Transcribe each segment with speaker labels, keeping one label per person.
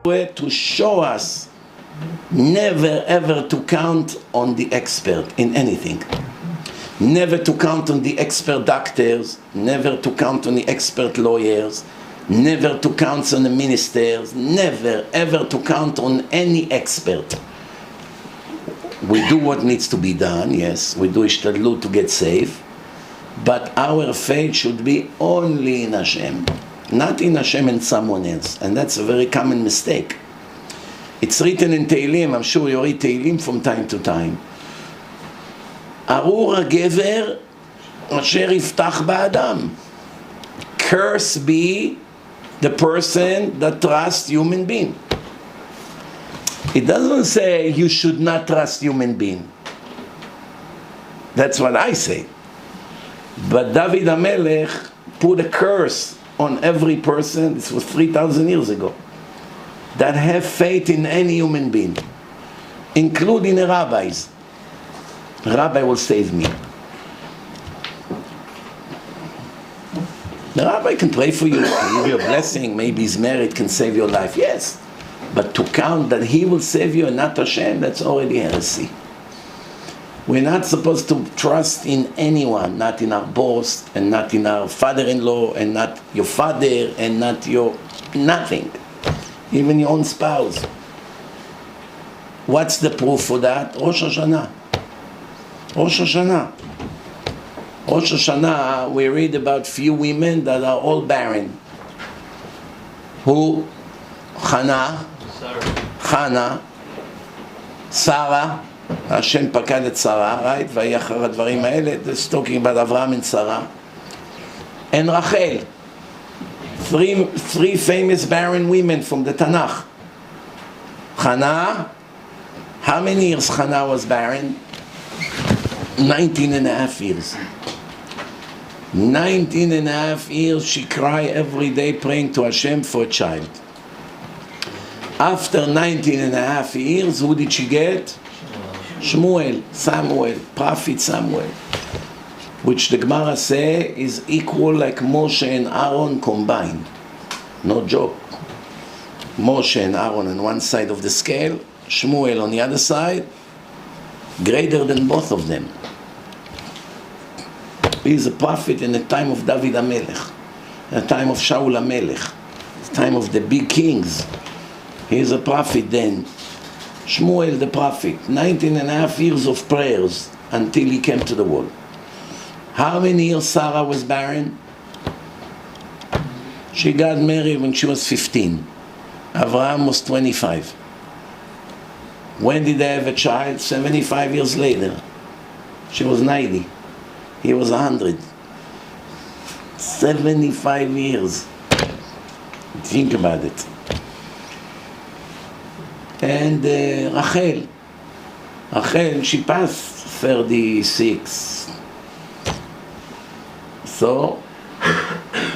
Speaker 1: To show us never ever to count on the expert in anything. Never to count on the expert doctors, never to count on the expert lawyers, never to count on the ministers, never ever to count on any expert. We do what needs to be done, yes, we do ishtadlut to get safe, but our faith should be only in Hashem, not in Hashem and someone else, and that's a very common mistake. It's written in Tehillim, I'm sure you read Tehillim from time to time. ארור הגבר אשר יפתח באדם. Curse be the person that trusts human being. It doesn't say you should not trust human being. That's what I say. But David HaMelech put a curse on every person, this was 3,000 years ago, that have faith in any human being, including the rabbis. The rabbi will save me. The rabbi can pray for you, give you a blessing, maybe his merit can save your life, yes. But to count that he will save you and not Hashem, that's already heresy. We're not supposed to trust in anyone, not in our boss, and not in our father-in-law, and not your father, and not your nothing. Even your own spouse. What's the proof for that? Rosh Hashanah. Rosh Hashanah. Rosh Hashanah, we read about few women that are all barren. Who? Chana, Sarah, Hashem pakad et Sarah, right? ויהי אחר הדברים האלה, this talking about Avraham and Sarah. And Rachel. Three famous barren women from the Tanakh. Hannah, how many years Hannah was barren? 19 and a half years. 19 and a half years she cried every day praying to Hashem for a child. After 19 and a half years, who did she get? Samuel, prophet Samuel. Which the Gemara say is equal like Moshe and Aaron combined. No joke. Moshe and Aaron on one side of the scale, Shmuel on the other side, greater than both of them. He is a prophet in the time of David HaMelech, the time of Shaul HaMelech, the time of the big kings. He is a prophet then. Shmuel the prophet, 19 and a half years of prayers until he came to the world. How many years Sarah was barren? She got married when she was 15. Avraham was 25. When did they have a child? 75 years later. She was 90. He was 100. 75 years. Think about it. And Rachel, she passed 36. So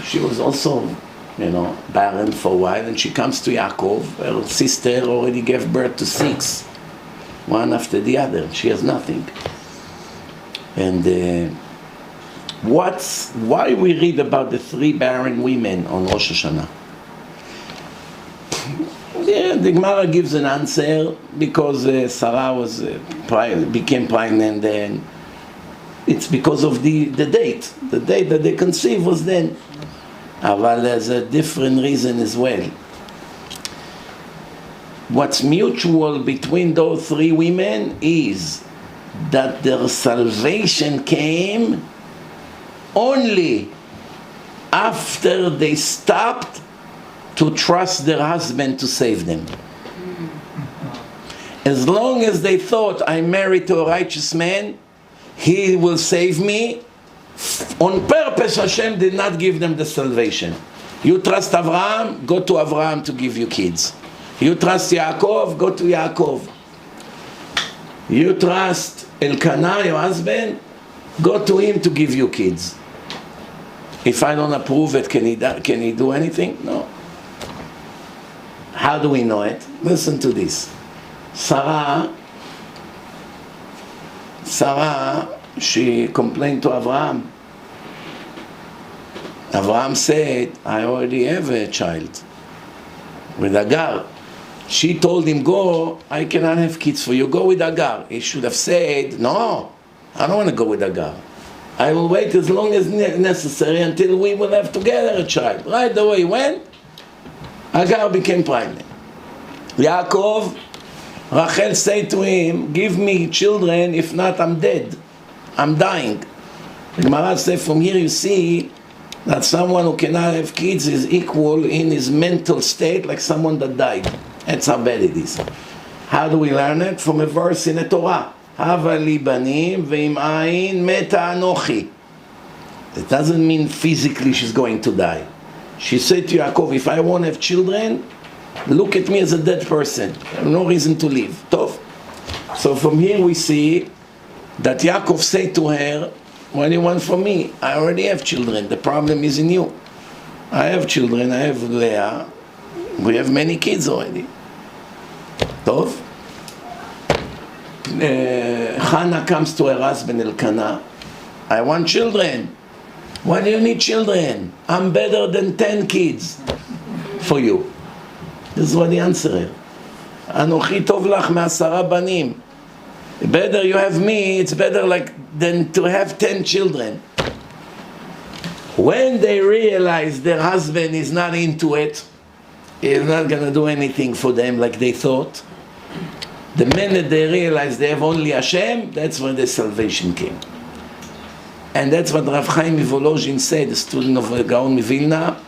Speaker 1: she was also, barren for a while, and she comes to Yaakov. Her sister already gave birth to 6, one after the other. She has nothing. And why we read about the 3 barren women on Rosh Hashanah? Yeah, the Gemara gives an answer because Sarah became pregnant then. It's because of the date. The date that they conceived was then. But there's a different reason as well. What's mutual between those 3 women is that their salvation came only after they stopped to trust their husband to save them. As long as they thought, I'm married to a righteous man, he will save me, on purpose Hashem did not give them the salvation. You trust Avraham, go to Avraham to give you kids. You trust Yaakov, go to Yaakov. You trust Elkanah, your husband, go to him to give you kids. If I don't approve it, can he do anything? No. How do we know it? Listen to this. Sarah, she complained to Avraham. Avraham said, I already have a child with Agar. She told him, go, I cannot have kids for you, go with Agar. He should have said, no, I don't want to go with Agar. I will wait as long as necessary until we will have together a child. Right away he went, Agar became pregnant. Yaakov, Rachel said to him, give me children, if not I'm dead, I'm dying. The Gemara says from here you see that someone who cannot have kids is equal in his mental state like someone that died. That's how bad it is. How do we learn it? From a verse in the Torah. Hava li banim ve'im ayin meta anochi. It doesn't mean physically she's going to die. She said to Yaakov, if I won't have children, look at me as a dead person. I have no reason to live. Tov. So from here we see that Yaakov said to her, what do you want from me? I already have children. The problem is in you. I have children. I have Leah. We have many kids already. Tov. Hannah comes to her husband Elkanah. I want children. Why do you need children? I'm better than 10 kids for you. This is what the answer is. Anochi tov lach me'asara banim. Better you have me, it's better than to have 10 children. When they realize their husband is not into it, he's not going to do anything for them like they thought, the minute they realize they have only Hashem, that's when the salvation came. And that's what Rav Chaim Volozhin said, the student of Gaon Mivilna,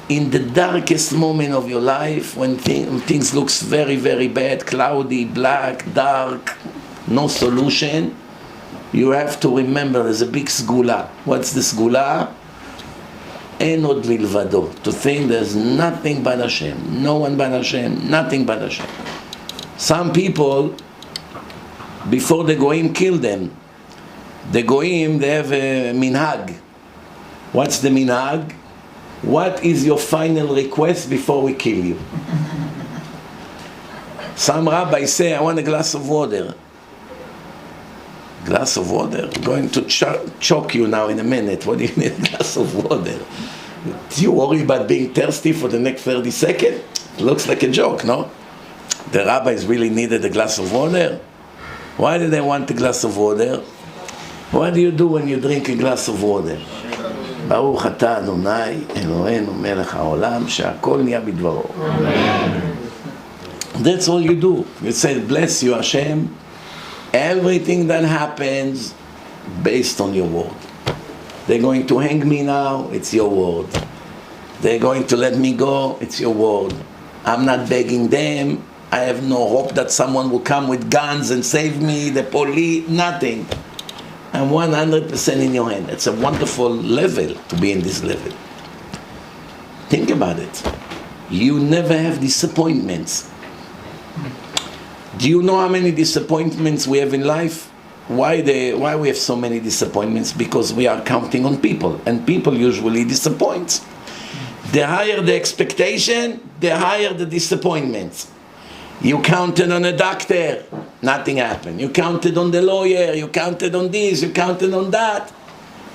Speaker 1: in the darkest moment of your life, when things looks very, very bad, cloudy, black, dark, no solution, you have to remember there's a big sgula. What's the sgula? En od milvado. To think there's nothing but Hashem, no one but Hashem, nothing but Hashem. Some people, before the goyim kill them, the goyim, they have a minhag. What's the minhag? What is your final request before we kill you? Some rabbis say, I want a glass of water. Glass of water? I'm going to choke you now in a minute. What do you need a glass of water? Do you worry about being thirsty for the next 30 seconds? It looks like a joke, no? The rabbis really needed a glass of water? Why did they want a glass of water? What do you do when you drink a glass of water? ברוך אתה אדוני אלוהינו מלך העולם שהכל נהיה בדברו. That's all you do. You say, bless you Hashem. Everything that happens based on your word. They're going to hang me now, it's your word. They're going to let me go, it's your word. I'm not begging them. I have no hope that someone will come with guns and save me, the police, nothing. I'm 100% in your hand. It's a wonderful level to be in this level. Think about it. You never have disappointments. Do you know how many disappointments we have in life? Why we have so many disappointments? Because we are counting on people, and people usually disappoint. The higher the expectation, the higher the disappointments. You counted on a doctor, nothing happened. You counted on the lawyer, you counted on this, you counted on that.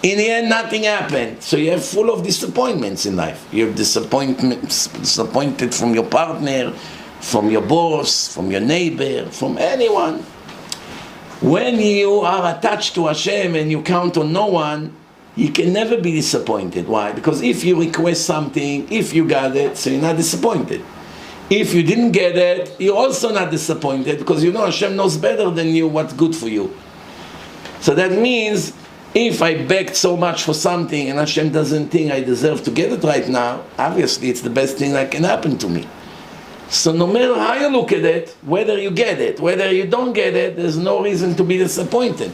Speaker 1: In the end, nothing happened. So you're full of disappointments in life. You're disappointed from your partner, from your boss, from your neighbor, from anyone. When you are attached to Hashem and you count on no one, you can never be disappointed. Why? Because if you request something, if you got it, so you're not disappointed. If you didn't get it, you're also not disappointed because you know Hashem knows better than you what's good for you. So that means if I begged so much for something and Hashem doesn't think I deserve to get it right now, obviously it's the best thing that can happen to me. So no matter how you look at it, whether you get it, whether you don't get it, there's no reason to be disappointed.